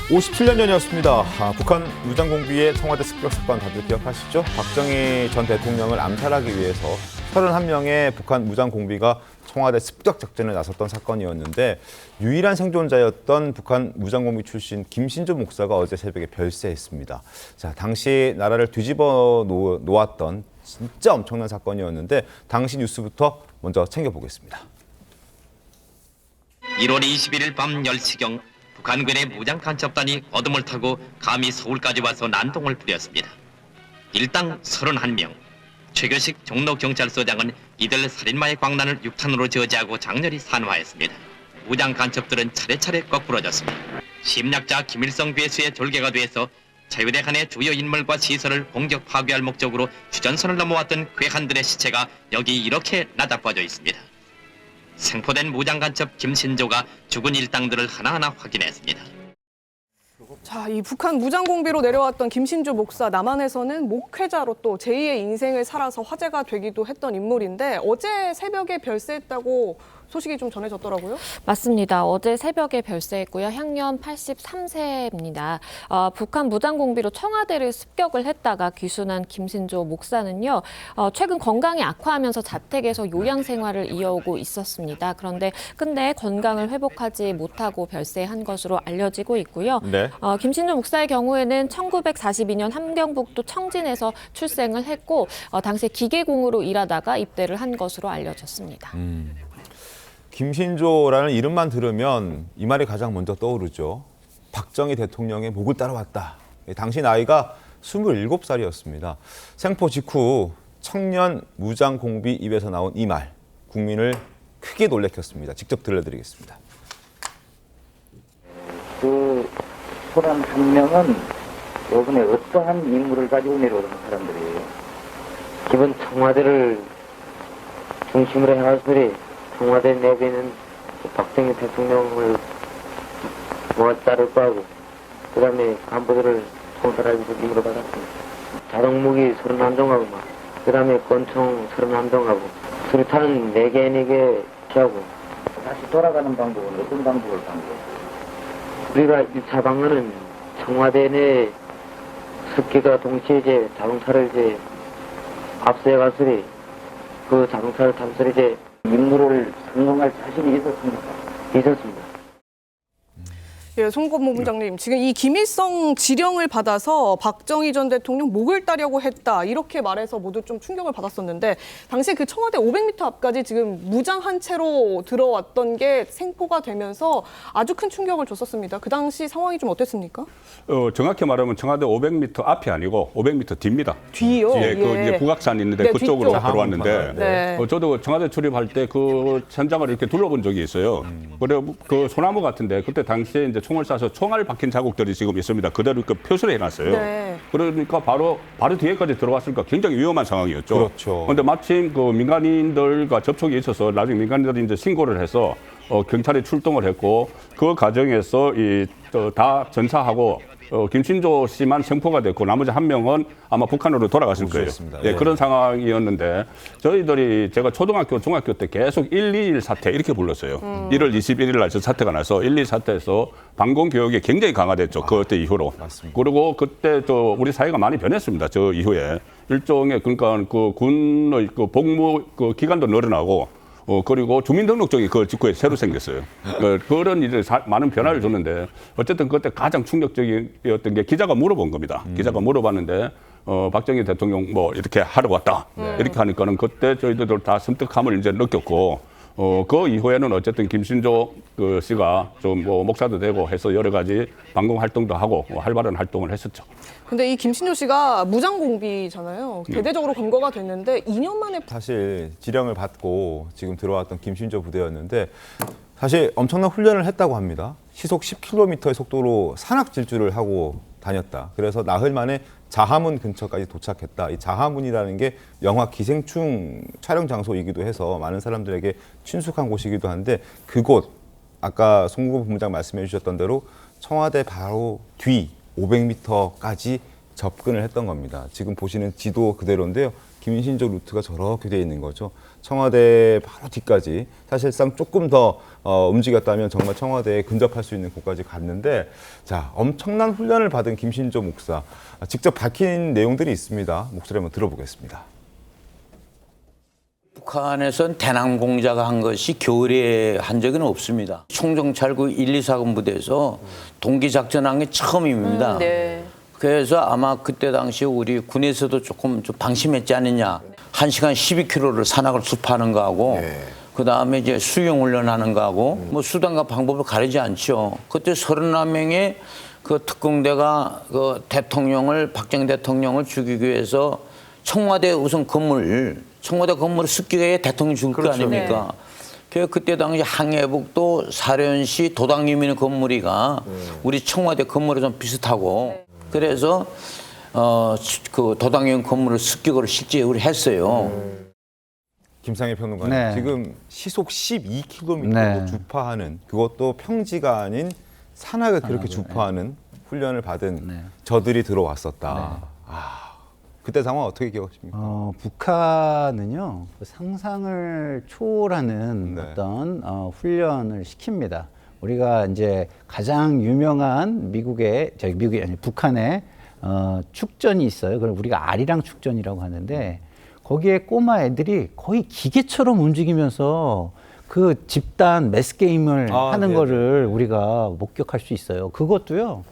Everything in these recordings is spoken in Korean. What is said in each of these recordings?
57년 전이었습니다. 북한 무장공비의 청와대 습격 사건 다들 기억하시죠? 박정희 전 대통령을 암살하기 위해서 31명의 북한 무장공비가 청와대 습격 작전에 나섰던 사건이었는데 유일한 생존자였던 북한 무장공비 출신 김신조 목사가 어제 새벽에 별세했습니다. 자, 당시 나라를 뒤집어 놓았던 진짜 엄청난 사건이었는데 당시 뉴스부터 먼저 챙겨보겠습니다. 1월 21일 밤 10시경 북한군의 무장 간첩단이 어둠을 타고 감히 서울까지 와서 난동을 부렸습니다. 일당 31명. 최교식 종로경찰서장은 이들 살인마의 광란을 6탄으로 저지하고 장렬히 산화했습니다. 무장 간첩들은 차례차례 거꾸러졌습니다. 심리학자 김일성 괴수의 졸개가 돼서 자유대 간의 주요 인물과 시설을 공격 파괴할 목적으로 휴전선을 넘어왔던 괴한들의 시체가 여기 이렇게 나다빠져 있습니다. 생포된 무장간첩 김신조가 죽은 일당들을 하나하나 확인했습니다. 자, 이 북한 무장공비로 내려왔던 김신조 목사, 남한에서는 목회자로 또 제2의 인생을 살아서 화제가 되기도 했던 인물인데 어제 새벽에 별세했다고 소식이 좀 전해졌더라고요. 맞습니다. 어제 새벽에 별세했고요. 향년 83세입니다. 북한 무장공비로 청와대를 습격을 했다가 귀순한 김신조 목사는요. 최근 건강이 악화하면서 자택에서 요양 생활을 이어오고 있었습니다. 근데 건강을 회복하지 못하고 별세한 것으로 알려지고 있고요. 네. 김신조 목사의 경우에는 1942년 함경북도 청진에서 출생을 했고 당시 기계공으로 일하다가 입대를 한 것으로 알려졌습니다. 김신조라는 이름만 들으면 이 말이 가장 먼저 떠오르죠. 박정희 대통령의 목을 따라왔다. 당시 나이가 27살이었습니다. 생포 직후 청년 무장공비 입에서 나온 이 말, 국민을 크게 놀래켰습니다. 직접 들려드리겠습니다. 그 31명은 이번에 어떠한 임무를 가지고 내려오는 사람들이에요. 기본 청와대를 중심으로 해가지고 청와대 내부에는 박정희 대통령을 따를 거하고 그다음에 간부들을 통솔하면서 임무를 받았습니다. 자동무기 31종하고 그다음에 권총 31종하고 수류탄은 4개 피하고 다시 돌아가는 방법은 어떤 방법을 한 거예요? 우리가 1차 방안은 청와대 내 습격과 동시에 이제 자동차를 이제 앞서야 갔으니 그 자동차를 탐수를 이제 임무를 성공할 자신이 있었습니까? 있었습니다. 예, 송건모 본부장님, 지금 이 김일성 지령을 받아서 박정희 전 대통령 목을 따려고 했다 이렇게 말해서 모두 좀 충격을 받았었는데 당시 그 청와대 500m 앞까지 지금 무장한 채로 들어왔던 게 생포가 되면서 아주 큰 충격을 줬었습니다. 그 당시 상황이 좀 어땠습니까? 정확히 말하면 청와대 500m 앞이 아니고 500m 뒤입니다. 뒤요? 예, 그 이제 북악산 있는데 네, 그쪽으로 뒤쪽. 들어왔는데 네. 저도 청와대 출입할 때 그 현장을 이렇게 둘러본 적이 있어요. 그래 그 소나무 같은데 그때 당시에 이제 총을 쏴서 총알 박힌 자국들이 지금 있습니다. 그대로 그 표시를 해놨어요. 네. 그러니까 바로 뒤에까지 들어갔으니까 굉장히 위험한 상황이었죠. 그렇죠. 그런데 마침 그 민간인들과 접촉이 있어서 나중에 민간인들이 이제 신고를 해서 경찰이 출동을 했고 그 과정에서 다 전사하고 김신조 씨만 생포가 됐고 나머지 한 명은 아마 북한으로 돌아갔을 거예요. 예. 그런 상황이었는데 저희들이 제가 초등학교, 중학교 때 계속 121 사태 이렇게 불렀어요. 1월 21일 날 저 사태가 나서 121 사태에서 방공 교육이 굉장히 강화됐죠. 그때 이후로. 맞습니다. 그리고 그때 우리 사회가 많이 변했습니다. 저 이후에 일종의 그러니까 그 군의 그 복무 그 기간도 늘어나고. 그리고 주민등록증이 그 직후에 새로 생겼어요. 그런 일에 많은 변화를 줬는데 어쨌든 그때 가장 충격적이었던 게 기자가 물어본 겁니다. 기자가 물어봤는데 박정희 대통령 뭐 이렇게 하러 왔다. 이렇게 하니까는 그때 저희들 다 섬뜩함을 이제 느꼈고 그 이후에는 어쨌든 김신조 그 씨가 좀 뭐 목사도 되고 해서 여러 가지 방공 활동도 하고 활발한 활동을 했었죠. 근데 이 김신조 씨가 무장공비잖아요. 대대적으로 검거가 됐는데 2년 만에 사실 지령을 받고 지금 들어왔던 김신조 부대였는데 사실 엄청난 훈련을 했다고 합니다. 시속 10km의 속도로 산악 질주를 하고 다녔다. 그래서 나흘 만에 자하문 근처까지 도착했다. 이 자하문이라는 게 영화 기생충 촬영 장소이기도 해서 많은 사람들에게 친숙한 곳이기도 한데 그곳 아까 송국은 본부장 말씀해 주셨던 대로 청와대 바로 뒤 500m까지 접근을 했던 겁니다. 지금 보시는 지도 그대로인데요. 김신조 루트가 저렇게 돼 있는 거죠. 청와대 바로 뒤까지 사실상 조금 더 움직였다면 정말 청와대에 근접할 수 있는 곳까지 갔는데, 자, 엄청난 훈련을 받은 김신조 목사 직접 밝힌 내용들이 있습니다. 목소리 한번 들어보겠습니다. 북한에선 대남 공작을 한 것이 겨울에 한 적은 없습니다. 총정찰구 1, 2, 4군 부대에서 동기 작전한 게 처음입니다. 네. 그래서 아마 그때 당시 우리 군에서도 조금 좀 방심했지 않느냐. 1시간 12km를 산악을 숲하는 거하고 그다음에 이제 수영 훈련하는 거하고 뭐 수단과 방법을 가리지 않죠. 그때 31명의 그 특공대가 그 대통령을, 박정희 대통령을 죽이기 위해서 청와대 우선 청와대 건물을 습격해 위해 대통령이 죽을 거 아닙니까? 그때 당시 항해북도 사련시 도당유민의 건물이가 우리 청와대 건물에 좀 비슷하고 그래서 그 도당유민 건물을 습격을 실제 우리 했어요. 김상희 평론가님, 네. 지금 시속 12km로 네. 주파하는, 그것도 평지가 아닌 산악을 그렇게 주파하는 훈련을 받은 네. 저들이 들어왔었다. 그때 상황 어떻게 기억하십니까? 북한은요, 그 상상을 초월하는 네. 어떤 훈련을 시킵니다. 우리가 이제 가장 유명한 미국이 아니 북한의 축전이 있어요. 그걸 우리가 아리랑 축전이라고 하는데, 거기에 꼬마 애들이 거의 기계처럼 움직이면서 그 집단 매스 게임을 하는 거를 우리가 목격할 수 있어요. 그것도요,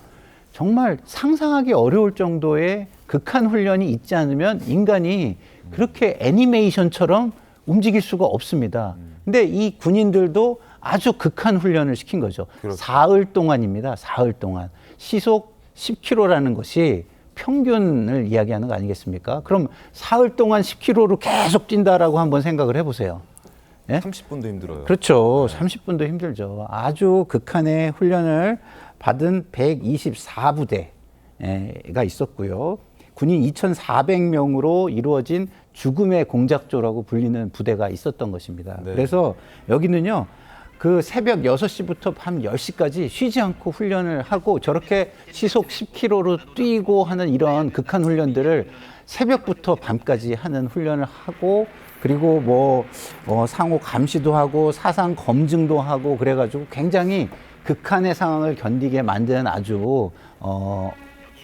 정말 상상하기 어려울 정도의 극한 훈련이 있지 않으면 인간이 그렇게 애니메이션처럼 움직일 수가 없습니다. 근데 이 군인들도 아주 극한 훈련을 시킨 거죠. 그렇죠. 사흘 동안입니다. 사흘 동안. 시속 10km라는 것이 평균을 이야기하는 거 아니겠습니까? 그럼 사흘 동안 10km로 계속 뛴다라고 한번 생각을 해보세요. 예? 30분도 힘들어요. 그렇죠. 30분도 힘들죠. 아주 극한의 훈련을 받은 124부대가 있었고요. 군인 2,400명으로 이루어진 죽음의 공작조라고 불리는 부대가 있었던 것입니다. 네. 그래서 여기는요, 그 새벽 6시부터 밤 10시까지 쉬지 않고 훈련을 하고 저렇게 시속 10km로 뛰고 하는 이런 극한 훈련들을 새벽부터 밤까지 하는 훈련을 하고, 그리고 뭐 상호 감시도 하고 사상 검증도 하고 그래가지고 굉장히 극한의 상황을 견디게 만든 아주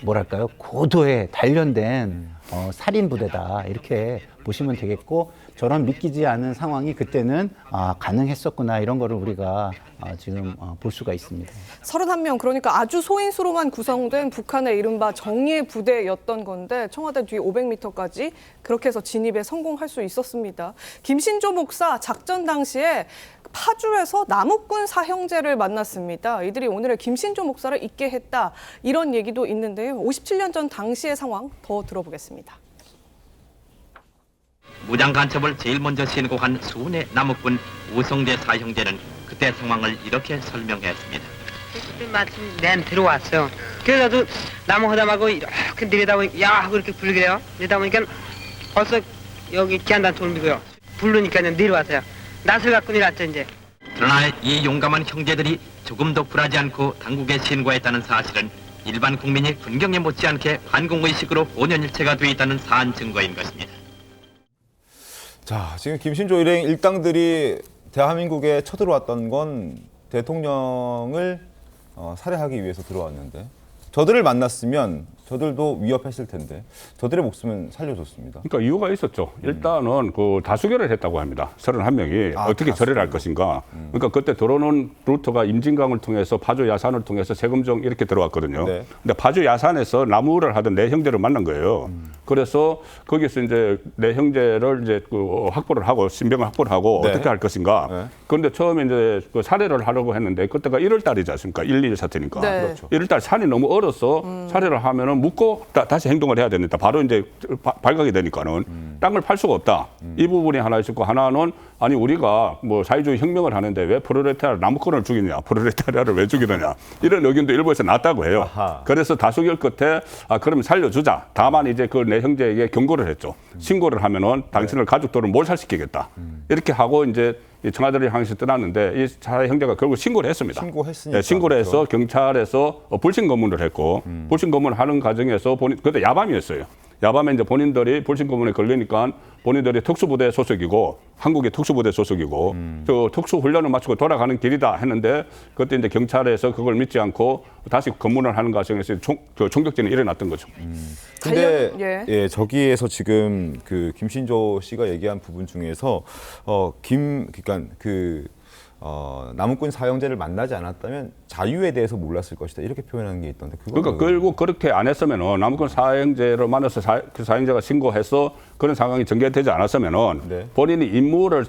뭐랄까요, 고도의 단련된 살인 부대다, 이렇게 보시면 되겠고, 저런 믿기지 않은 상황이 그때는 가능했었구나, 이런 거를 우리가 지금 볼 수가 있습니다. 31명, 그러니까 아주 소인수로만 구성된 북한의 이른바 정예 부대였던 건데 청와대 뒤 500m까지 그렇게 해서 진입에 성공할 수 있었습니다. 김신조 목사 작전 당시에 파주에서 남욱군 사형제를 만났습니다. 이들이 오늘의 김신조 목사를 잊게 했다, 이런 얘기도 있는데요. 57년 전 당시의 상황 더 들어보겠습니다. 무장 간첩을 제일 먼저 신고한 수훈의 남욱군 우성재 사형제는 그때 상황을 이렇게 설명했습니다. 그때 마침 난 들어왔어요. 그래서 나무 허담하고 이렇게 내려다보니까 야 하고 이렇게 부르게요. 내다 보니까 벌써 여기 기한단총을 밀고요. 부르니까 내려왔어요. 낯을 갖고 내려왔죠 이제. 그러나 이 용감한 형제들이 조금도 굴하지 않고 당국에 신고했다는 사실은 일반 국민이 군경에 못지않게 반공의식으로 본연일체가 돼 있다는 사안 증거인 것입니다. 자, 지금 김신조 일행 일당들이 대한민국에 쳐들어왔던 건 대통령을 살해하기 위해서 들어왔는데, 저들을 만났으면 저들도 위협했을 텐데 저들의 목숨은 살려줬습니다. 그러니까 이유가 있었죠. 일단은 그 다수결을 했다고 합니다. 31명이 어떻게 처리를 할 것인가. 그러니까 그때 들어오는 루트가 임진강을 통해서 파주 야산을 통해서 세금정 이렇게 들어왔거든요. 네. 근데 파주 야산에서 나무를 하던 내 형제를 만난 거예요. 그래서 거기서 이제 내 형제를 이제 그 확보를 하고 신병을 확보를 하고 네. 어떻게 할 것인가. 네. 그런데 처음에 이제 그 살해를 하려고 했는데 그때가 1월 달이지 않습니까? 1.2 사태니까. 네. 그렇죠. 1월 달 산이 너무 얼어서 살해를 하면은 묻고 다시 행동을 해야 됩니다. 바로 이제 발각이 되니까는 땅을 팔 수가 없다. 이 부분이 하나 있었고, 하나는 아니 우리가 뭐 사회주의 혁명을 하는데 왜 프롤레타리아 나무꾼을 죽이냐, 프롤레타리아를 왜 죽이느냐, 이런 의견도 일부에서 났다고 해요. 아하. 그래서 다수결 끝에 그러면 살려주자. 다만 이제 그 내 형제에게 경고를 했죠. 신고를 하면은 당신을 가족들을 몰살시키겠다. 이렇게 하고 이제 청와대를 향해서 떠났는데 이 차 형제가 결국 신고를 했습니다. 신고했으니까. 네, 신고를 해서 그렇죠. 경찰에서 불신 검문을 했고 불신 검문을 하는 과정에서 그때 야밤이었어요. 야밤에 이제 본인들이 불신 고문에 걸리니까 본인들이 특수부대 소속이고 한국의 특수부대 소속이고 저 특수훈련을 마치고 돌아가는 길이다 했는데 그때 이제 경찰에서 그걸 믿지 않고 다시 검문을 하는 과정에서 총격전이 일어났던 거죠. 근데 예. 저기에서 지금 그 김신조 씨가 얘기한 부분 중에서 그러니까 남은꾼 사형제를 만나지 않았다면 자유에 대해서 몰랐을 것이다 이렇게 표현하는 게 있던데 그러니까 결국 그렇게 안 했으면은 남은꾼 사형제를 만나서 그 사형제가 신고해서 그런 상황이 전개되지 않았으면은 네. 본인이 임무를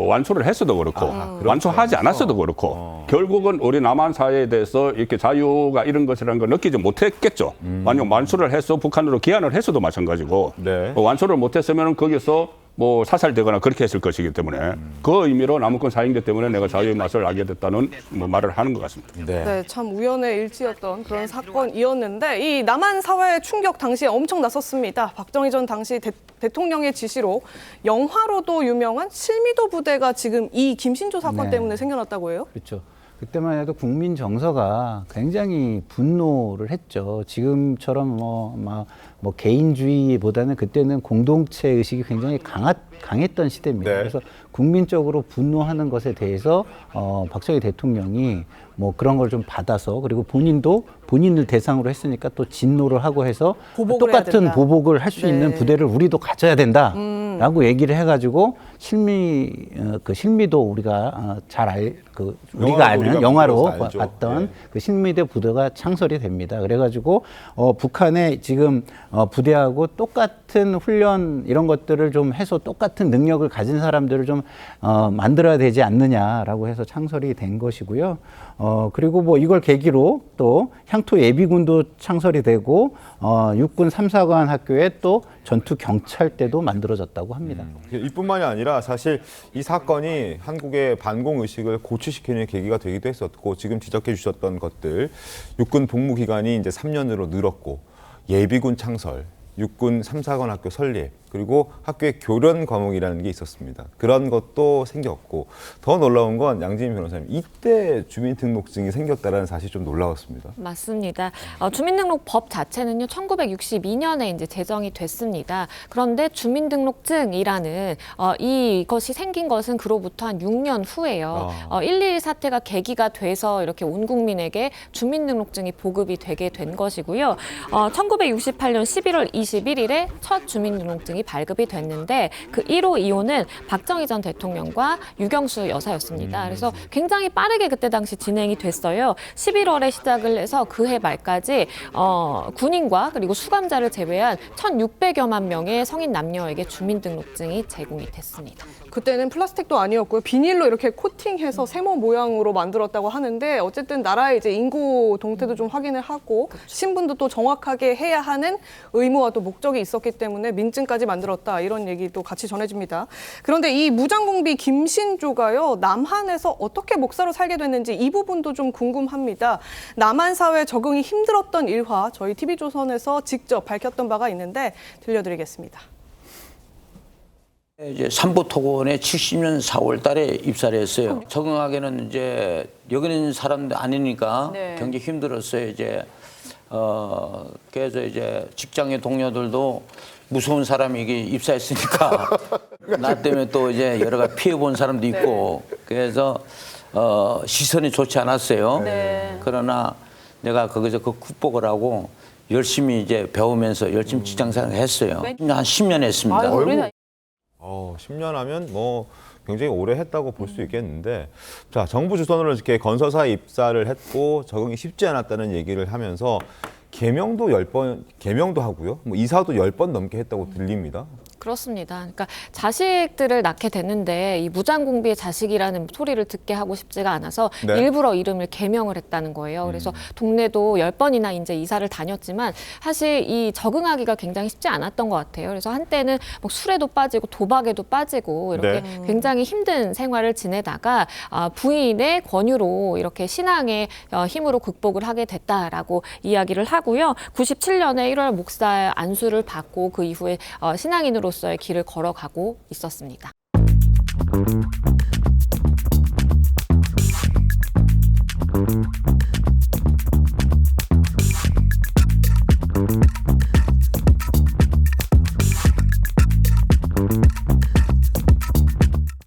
완수를 했어도 그렇고 완수하지 않았어도 그렇고 결국은 우리 남한 사회에 대해서 이렇게 자유가 이런 것이라는 걸 느끼지 못했겠죠. 만약 완수를 해서 북한으로 귀환을 했어도 마찬가지고 네. 완수를 못했으면은 거기서 뭐 사살되거나 그렇게 했을 것이기 때문에 그 의미로 남은권 사형제 때문에 내가 자유의 맛을 알게 됐다는 뭐 말을 하는 것 같습니다. 네, 참 우연의 일치였던 그런 사건이었는데 이 남한 사회 충격 당시에 엄청 났었습니다. 박정희 전 당시 대통령의 지시로 영화로도 유명한 실미도 부대가 지금 이 김신조 사건 네. 때문에 생겨났다고 해요? 그렇죠. 그때만 해도 국민 정서가 굉장히 분노를 했죠. 지금처럼 뭐 개인주의보다는 그때는 공동체 의식이 굉장히 강했던 시대입니다. 네. 그래서 국민적으로 분노하는 것에 대해서 박정희 대통령이 뭐 그런 걸 좀 받아서 그리고 본인도 본인을 대상으로 했으니까 또 진노를 하고 해서 보복을 해야 똑같은 된다. 보복을 할 수 네. 있는 부대를 우리도 가져야 된다라고 얘기를 해가지고 실미도 우리가 우리가 아는 영화로 알죠. 봤던 네. 그 실미대 부대가 창설이 됩니다. 그래가지고 북한의 지금 부대하고 똑같은 훈련 이런 것들을 좀 해서 똑같은 능력을 가진 사람들을 좀 만들어야 되지 않느냐라고 해서 창설이 된 것이고요. 그리고 뭐 이걸 계기로 또 향토 예비군도 창설이 되고 육군 3, 4관 학교에 또 전투 경찰대도 만들어졌다고 합니다. 이뿐만이 아니라 사실 이 사건이 한국의 반공 의식을 고취시키는 계기가 되기도 했었고 지금 지적해 주셨던 것들 육군 복무 기간이 이제 3년으로 늘었고 예비군 창설, 육군 3, 4관 학교 설립 그리고 학교의 교련 과목이라는 게 있었습니다. 그런 것도 생겼고 더 놀라운 건 양지민 변호사님 이때 주민등록증이 생겼다는 사실이 좀 놀라웠습니다. 맞습니다. 주민등록법 자체는요 1962년에 이제 제정이 됐습니다. 그런데 주민등록증이라는 이것이 생긴 것은 그로부터 한 6년 후예요. 1.2.1 사태가 계기가 돼서 이렇게 온 국민에게 주민등록증이 보급이 되게 된 것이고요. 1968년 11월 21일에 첫 주민등록증이 발급이 됐는데 그 1호 2호는 박정희 전 대통령과 유경수 여사였습니다. 그래서 굉장히 빠르게 그때 당시 진행이 됐어요. 11월에 시작을 해서 그해 말까지 군인과 그리고 수감자를 제외한 1,600여만 명의 성인 남녀에게 주민등록증이 제공이 됐습니다. 그때는 플라스틱도 아니었고요. 비닐로 이렇게 코팅해서 세모 모양으로 만들었다고 하는데 어쨌든 나라의 이제 인구 동태도 좀 확인을 하고 신분도 또 정확하게 해야 하는 의무와 또 목적이 있었기 때문에 민증까지 만들었다 이런 얘기도 같이 전해집니다. 그런데 이 무장공비 김신조가요 남한에서 어떻게 목사로 살게 됐는지 이 부분도 좀 궁금합니다. 남한 사회 적응이 힘들었던 일화 저희 TV조선에서 직접 밝혔던 바가 있는데 들려드리겠습니다. 이제 삼보토건에 70년 4월 달에 입사를 했어요. 적응하기는 이제 여기 있는 사람도 아니니까 네. 굉장히 힘들었어요. 이제 그래서 이제 직장의 동료들도 무서운 사람이 이게 입사했으니까 나 때문에 또 이제 여러 가지 피해 본 사람도 있고 그래서 시선이 좋지 않았어요. 네. 그러나 내가 거기서 그 극복을 하고 열심히 이제 배우면서 열심히 직장생활을 했어요. 한 10년 했습니다. 10년 하면 뭐 굉장히 오래 했다고 볼 수 있겠는데 자 정부 주선으로 이렇게 건설사에 입사를 했고 적응이 쉽지 않았다는 얘기를 하면서 개명도 하고요. 뭐 이사도 10번 넘게 했다고 들립니다. 그렇습니다. 그러니까 자식들을 낳게 됐는데 이 무장공비의 자식이라는 소리를 듣게 하고 싶지가 않아서 네. 일부러 이름을 개명을 했다는 거예요. 그래서 동네도 10번이나 이제 이사를 다녔지만 사실 이 적응하기가 굉장히 쉽지 않았던 것 같아요. 그래서 한때는 뭐 술에도 빠지고 도박에도 빠지고 이렇게 굉장히 힘든 생활을 지내다가 부인의 권유로 이렇게 신앙의 힘으로 극복을 하게 됐다라고 이야기를 하고요. 97년에 1월 목사 안수를 받고 그 이후에 신앙인으로서의 길을 걸어가고 있었습니다.